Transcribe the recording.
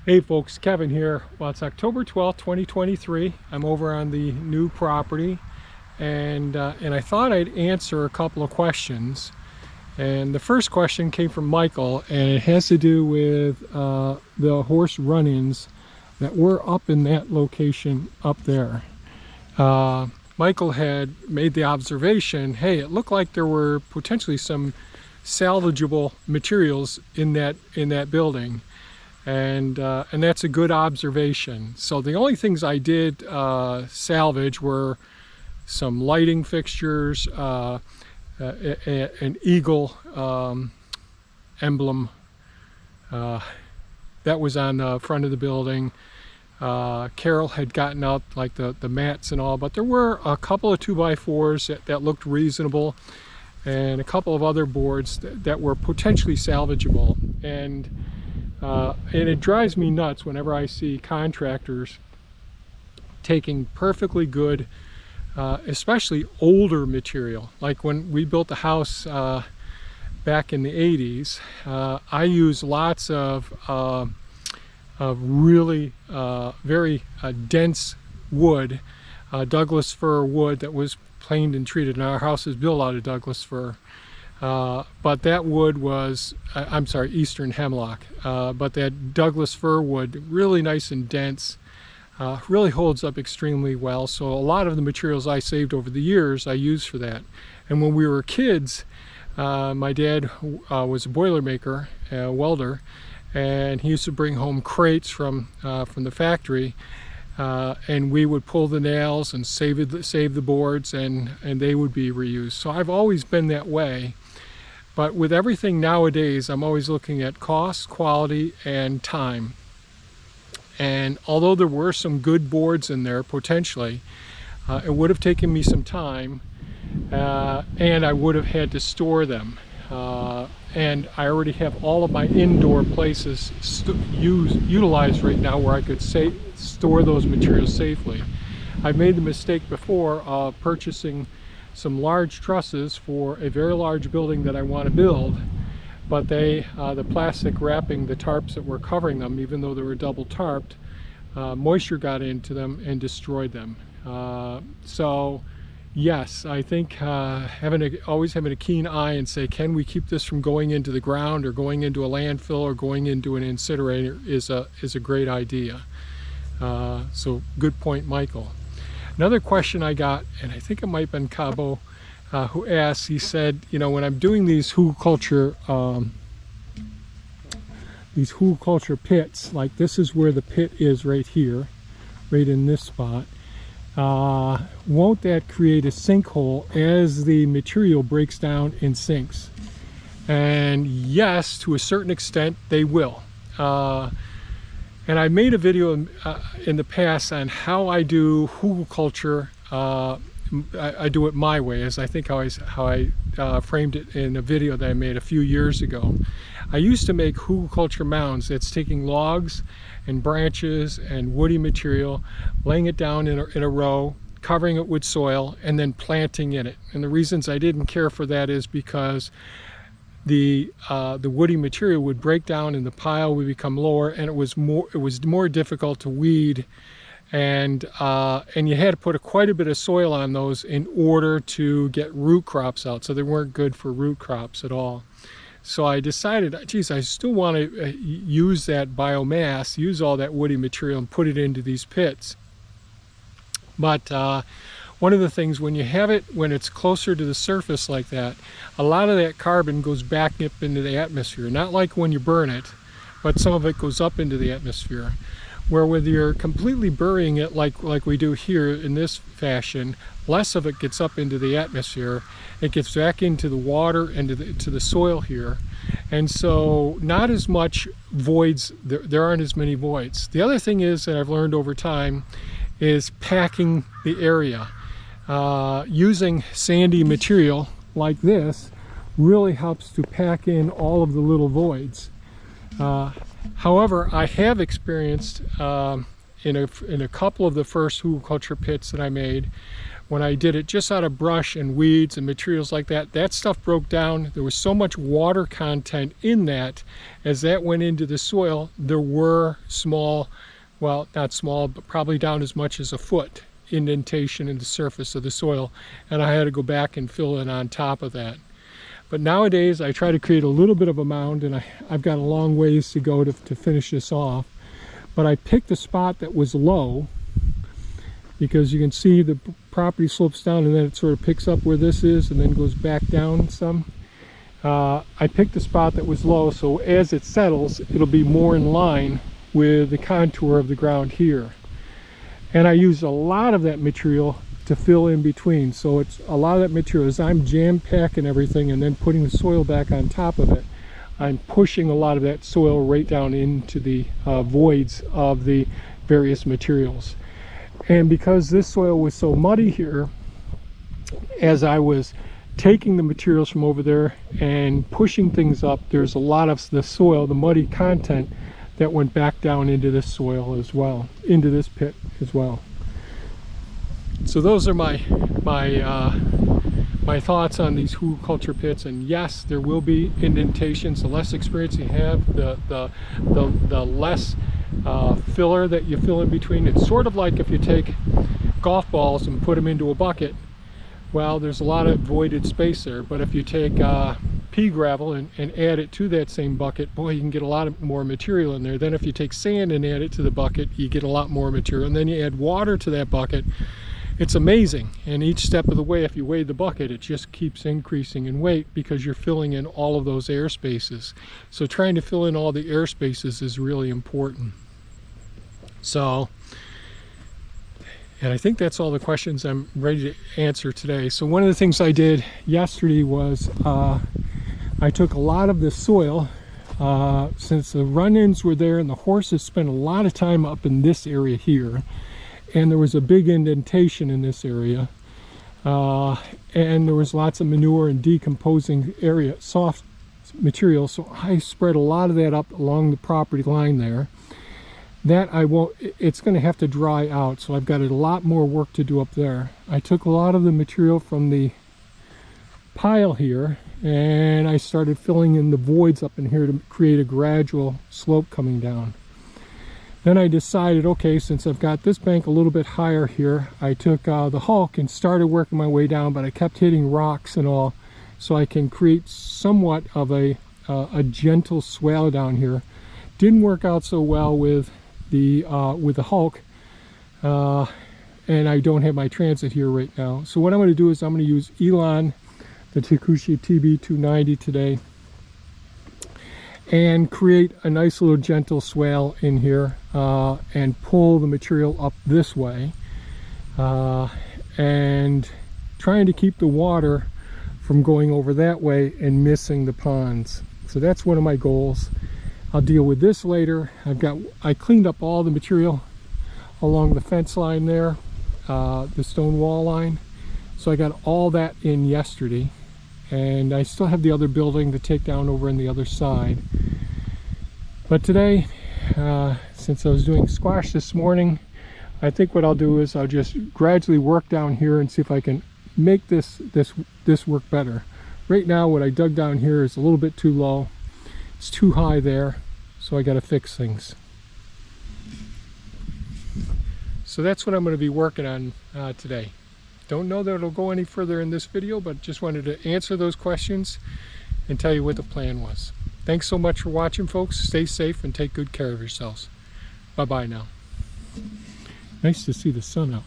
Hey folks, Kevin here. Well, it's October 12th, 2023. I'm over on the new property and I thought I'd answer a couple of questions. And the first question came from Michael, and it has to do with the horse run-ins that were up in that location up there. Michael had made the observation, hey, it looked like there were potentially some salvageable materials in that building. And that's a good observation. So the only things I did salvage were some lighting fixtures, an eagle emblem that was on the front of the building. Carol had gotten out like the mats and all, but there were a couple of 2x4s that looked reasonable, and a couple of other boards that were potentially salvageable. And it drives me nuts whenever I see contractors taking perfectly good, especially older material. Like when we built the house back in the 80s, I used lots of really very dense wood, Douglas fir wood that was planed and treated. Now our house is built out of Douglas fir. But that wood was, I'm sorry, eastern hemlock, but that Douglas fir wood, really nice and dense, really holds up extremely well. So a lot of the materials I saved over the years I used for that. And when we were kids, my dad was a Boilermaker, a welder, and he used to bring home crates from the factory, and we would pull the nails and save the boards, and they would be reused. So I've always been that way. But with everything nowadays, I'm always looking at cost, quality, and time. And although there were some good boards in there, potentially, it would have taken me some time, and I would have had to store them. And I already have all of my indoor places utilized right now where I could store those materials safely. I've made the mistake before of purchasing some large trusses for a very large building that I want to build, but the plastic wrapping, the tarps that were covering them, even though they were double tarped, moisture got into them and destroyed them. So yes, I think always having a keen eye and say, can we keep this from going into the ground or going into a landfill or going into an incinerator is a great idea. So good point, Michael. Another question I got, and I think it might have been Cabo, who asked, he said, you know, when I'm doing these hügelkultur pits, like this is where the pit is right here, right in this spot, won't that create a sinkhole as the material breaks down and sinks? And yes, to a certain extent, they will. And I made a video in the past on how I do hügelkultur. I do it my way, as I think how I framed it in a video that I made a few years ago. I used to make hügelkultur mounds. That's taking logs and branches and woody material, laying it down in a row, covering it with soil, and then planting in it. And the reasons I didn't care for that is because the woody material would break down and the pile would become lower, and it was more difficult to weed, and you had to put quite a bit of soil on those in order to get root crops out. So they weren't good for root crops at all. So I decided, geez, I still want to use that biomass, use all that woody material and put it into these pits. But one of the things, when you have it, when it's closer to the surface like that, a lot of that carbon goes back up into the atmosphere. Not like when you burn it, but some of it goes up into the atmosphere. Where when you're completely burying it like we do here in this fashion, less of it gets up into the atmosphere. It gets back into the water and to the soil here. And so not as much voids, there aren't as many voids. The other thing is that I've learned over time is packing the area. Using sandy material like this really helps to pack in all of the little voids. However, I have experienced in a couple of the first hugelkultur pits that I made, when I did it just out of brush and weeds and materials like that, that stuff broke down. There was so much water content in that. As that went into the soil, there were small, well, not small, but probably down as much as a foot indentation in the surface of the soil, and I had to go back and fill it on top of that. But nowadays I try to create a little bit of a mound, and I've got a long ways to go to finish this off. But I picked a spot that was low, because you can see the property slopes down and then it sort of picks up where this is and then goes back down some. I picked a spot that was low, so as it settles, it'll be more in line with the contour of the ground here. And I used a lot of that material to fill in between. So it's a lot of that material, as I'm jam-packing everything and then putting the soil back on top of it, I'm pushing a lot of that soil right down into the voids of the various materials. And because this soil was so muddy here, as I was taking the materials from over there and pushing things up, there's a lot of the soil, the muddy content, that went back down into this soil as well, into this pit as well. So those are my thoughts on these hugelkultur pits. And yes, there will be indentations. The less experience you have, the less filler that you fill in between. It's sort of like if you take golf balls and put them into a bucket. Well, there's a lot of voided space there, but if you take pea gravel and add it to that same bucket, boy, you can get a lot more material in there. Then if you take sand and add it to the bucket, you get a lot more material. And then you add water to that bucket. It's amazing. And each step of the way, if you weigh the bucket, it just keeps increasing in weight because you're filling in all of those air spaces. So trying to fill in all the air spaces is really important. So, and I think that's all the questions I'm ready to answer today. So one of the things I did yesterday was I took a lot of the soil, since the run-ins were there and the horses spent a lot of time up in this area here, and there was a big indentation in this area, and there was lots of manure and decomposing area, soft material, so I spread a lot of that up along the property line there. That it's going to have to dry out, so I've got a lot more work to do up there. I took a lot of the material from the pile here and I started filling in the voids up in here to create a gradual slope coming down. Then I decided, okay, since I've got this bank a little bit higher here, I took the hulk and started working my way down, but I kept hitting rocks and all, so I can create somewhat of a gentle swell down here. Didn't work out so well with the hulk, and I don't have my transit here right now. So what I'm going to do is I'm going to use Elon, the Takushi TB290 today, and create a nice little gentle swale in here, and pull the material up this way, and trying to keep the water from going over that way and missing the ponds. So that's one of my goals. I'll deal with this later. I cleaned up all the material along the fence line there, the stone wall line. So I got all that in yesterday, and I still have the other building to take down over on the other side. But today, since I was doing squash this morning, I think what I'll do is I'll just gradually work down here and see if I can make this work better. Right now, what I dug down here is a little bit too low. It's too high there, so I got to fix things. So that's what I'm going to be working on today. Don't know that it'll go any further in this video, but just wanted to answer those questions and tell you what the plan was. Thanks so much for watching, folks. Stay safe and take good care of yourselves. Bye-bye now. Nice to see the sun out.